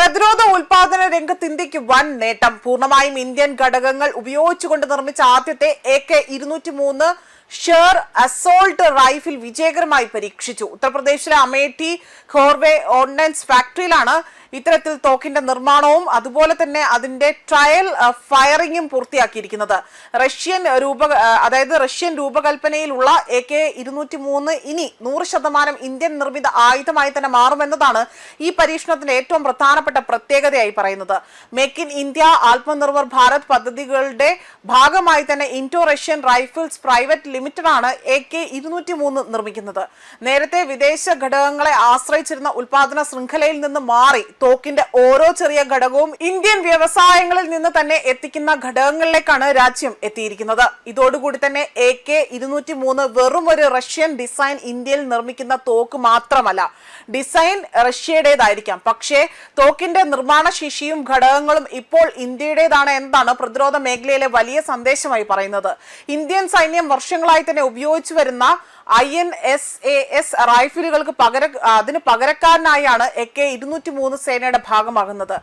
പ്രതിരോധ ഉൽപാദന രംഗത്ത് ഇന്ത്യക്ക് വൻ നേട്ടം. പൂർണ്ണമായും ഇന്ത്യൻ ഘടകങ്ങൾ ഉപയോഗിച്ചുകൊണ്ട് നിർമ്മിച്ച ആദ്യത്തെ AK-203 ഷെയർ അസോൾട്ട് റൈഫിൽ വിജയകരമായി പരീക്ഷിച്ചു. ഉത്തർപ്രദേശിലെ അമേഠി ഖോർവെ ഓർഡിനൻസ് ഫാക്ടറിയിലാണ് ഇത്തരത്തിൽ തോക്കിന്റെ നിർമ്മാണവും അതുപോലെ തന്നെ അതിന്റെ ട്രയൽ ഫയറിംഗും പൂർത്തിയാക്കിയിരിക്കുന്നത്. റഷ്യൻ രൂപകൽപ്പനയിലുള്ള AK-203 ഇനി 100% ഇന്ത്യൻ നിർമ്മിത ആയുധമായി തന്നെ മാറുമെന്നതാണ് ഈ പരീക്ഷണത്തിന്റെ ഏറ്റവും പ്രധാനപ്പെട്ട പ്രത്യേകതയായി പറയുന്നത്. Make in India, Atmanirbhar Bharat പദ്ധതികളുടെ ഭാഗമായി തന്നെ Indo Russian rifles private limited ആണ് AK-203 നിർമ്മിക്കുന്നത്. നേരത്തെ വിദേശ ഘടകങ്ങളെ ആശ്രയിച്ചിരുന്ന ഉൽപാദന ശൃംഖലയിൽ നിന്ന് മാറി തോക്കിന്റെ ഓരോ ചെറിയ ഘടകവും ഇന്ത്യൻ വ്യവസായങ്ങളിൽ നിന്ന് തന്നെ എത്തിക്കുന്ന ഘടകങ്ങളിലേക്കാണ് രാജ്യം എത്തിയിരിക്കുന്നത്. ഇതോടുകൂടി തന്നെ AK-203 വെറും ഒരു റഷ്യൻ ഡിസൈൻ ഇന്ത്യയിൽ നിർമ്മിക്കുന്ന തോക്ക് മാത്രമല്ല. ഡിസൈൻ റഷ്യയുടേതായിരിക്കാം, പക്ഷേ തോക്കിന്റെ നിർമ്മാണ ശേഷിയും ഘടകങ്ങളും ഇപ്പോൾ ഇന്ത്യയുടേതാണ് എന്നതാണ് പ്രതിരോധ മേഖലയിലെ വലിയ സന്ദേശമായി പറയുന്നത്. ഇന്ത്യൻ സൈന്യം വർഷങ്ങളായി തന്നെ ഉപയോഗിച്ചു വരുന്ന INSAS റൈഫിലുകൾക്ക് പകരക്കാരനായാണ് AK-203 സേനയുടെ ഭാഗമാകുന്നത്.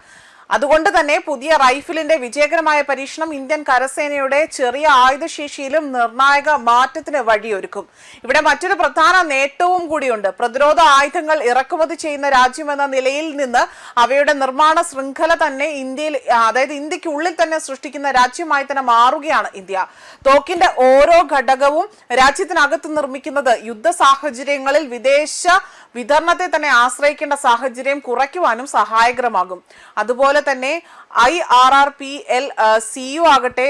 അതുകൊണ്ട് തന്നെ പുതിയ റൈഫിലിന്റെ വിജയകരമായ പരീക്ഷണം ഇന്ത്യൻ കരസേനയുടെ ചെറിയ ആയുധശേഷിയിലും നിർണായക മാറ്റത്തിന് വഴിയൊരുക്കും. ഇവിടെ മറ്റൊരു പ്രധാന നേട്ടവും കൂടിയുണ്ട്. പ്രതിരോധ ആയുധങ്ങൾ ഇറക്കുമതി ചെയ്യുന്ന രാജ്യമെന്ന നിലയിൽ നിന്ന് അവയുടെ നിർമ്മാണ ശൃംഖല തന്നെ ഇന്ത്യക്കുള്ളിൽ തന്നെ സൃഷ്ടിക്കുന്ന രാജ്യമായി തന്നെ മാറുകയാണ് ഇന്ത്യ. തോക്കിന്റെ ഓരോ ഘടകവും രാജ്യത്തിനകത്ത് നിർമ്മിക്കുന്നത് യുദ്ധ സാഹചര്യങ്ങളിൽ വിദേശ വിതരണത്തെ തന്നെ ആശ്രയിക്കേണ്ട സാഹചര്യം കുറയ്ക്കുവാനും സഹായകരമാകും. അതുപോലെ തന്നെ IRRPL CEO ആകട്ടെ,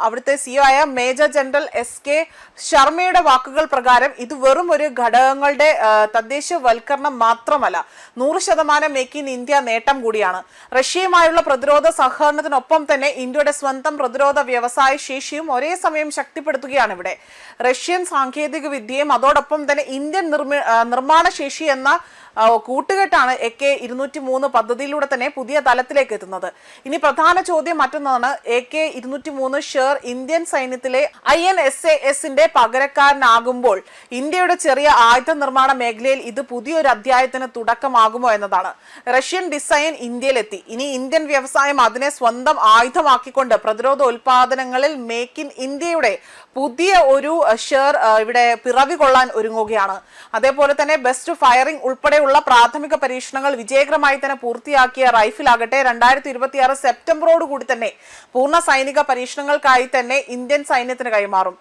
അവിടുത്തെ CEO ആയ മേജർ ജനറൽ SK ശർമ്മയുടെ വാക്കുകൾ പ്രകാരം ഇത് വെറും ഒരു ഘടകങ്ങളുടെ തദ്ദേശവൽക്കരണം മാത്രമല്ല, 100% മേക്ക് ഇൻ ഇന്ത്യ നേട്ടം കൂടിയാണ്. റഷ്യയുമായുള്ള പ്രതിരോധ സഹകരണത്തിനൊപ്പം തന്നെ ഇന്ത്യയുടെ സ്വന്തം പ്രതിരോധ വ്യവസായ ശേഷിയും ഒരേ സമയം ശക്തിപ്പെടുത്തുകയാണ് ഇവിടെ. റഷ്യൻ സാങ്കേതിക വിദ്യയും അതോടൊപ്പം തന്നെ ഇന്ത്യൻ നിർമ്മാണ ശേഷി എന്ന കൂട്ടുകെട്ടാണ് AK-203 പദ്ധതിയിലൂടെ തന്നെ പുതിയ തലത്തിലേക്ക് എത്തുന്നത്. ഇനി പ്രധാന ചോദ്യം മറ്റൊന്നാണ്, AK-203 ഷെയർ ഇന്ത്യൻ സൈന്യത്തിലെ INSASന്റെ പകരക്കാരനാകുമ്പോൾ ഇന്ത്യയുടെ ചെറിയ ആയുധ നിർമ്മാണ മേഖലയിൽ ഇത് പുതിയൊരു അധ്യായത്തിന് തുടക്കമാകുമോ എന്നതാണ്. റഷ്യൻ ഡിസൈൻ ഇന്ത്യയിലെത്തി. ഇനി ഇന്ത്യൻ വ്യവസായം അതിനെ സ്വന്തം ആയുധമാക്കിക്കൊണ്ട് പ്രതിരോധ ഉൽപാദനങ്ങളിൽ മേക്ക് ഇൻ ഇന്ത്യയുടെ പുതിയ ഒരു ഷെയർ ഇവിടെ പിറവി കൊള്ളാൻ ഒരുങ്ങുകയാണ്. അതേപോലെ തന്നെ ബെസ്റ്റ് ഫയറിംഗ് ഉൾപ്പെടെയുള്ള പ്രാഥമിക പരീക്ഷണങ്ങൾ വിജയകരമായി തന്നെ പൂർത്തിയാക്കിയ റൈഫിലാകട്ടെ 2026 സെപ്റ്റംബറോട് കൂടി തന്നെ പൂർണ്ണ സൈനിക പരീക്ഷണങ്ങൾക്കായി തന്നെ ഇന്ത്യൻ സൈന്യത്തിന് കൈമാറും.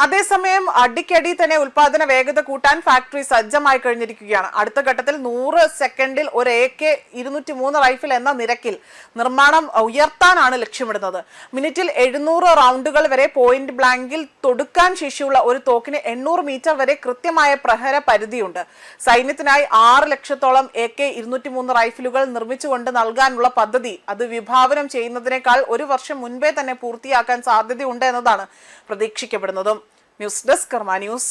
അതേസമയം അടിക്കടി തന്നെ ഉൽപാദന വേഗത കൂട്ടാൻ ഫാക്ടറി സജ്ജമായി കഴിഞ്ഞിരിക്കുകയാണ്. അടുത്ത ഘട്ടത്തിൽ 100 സെക്കൻഡിൽ ഒരു AK-203 റൈഫിൽ എന്ന നിരക്കിൽ നിർമ്മാണം ഉയർത്താനാണ് ലക്ഷ്യമിടുന്നത്. മിനിറ്റിൽ 700 റൗണ്ടുകൾ വരെ പോയിന്റ് ബ്ലാങ്കിൽ തൊടുക്കാൻ ശേഷിയുള്ള ഒരു തോക്കിന് 800 മീറ്റർ വരെ കൃത്യമായ പ്രഹര പരിധിയുണ്ട്. സൈന്യത്തിനായി 6 ലക്ഷത്തോളം AK-203 റൈഫിലുകൾ നിർമ്മിച്ചുകൊണ്ട് നൽകാനുള്ള പദ്ധതി അത് വിഭാവനം ചെയ്യുന്നതിനേക്കാൾ ഒരു വർഷം മുൻപേ തന്നെ പൂർത്തിയാക്കാൻ സാധ്യതയുണ്ട് എന്നതാണ് പ്രതീക്ഷിക്കപ്പെടുന്നതും. ന്യൂസ് ഡെസ്ക് കർമ്മ ന്യൂസ്.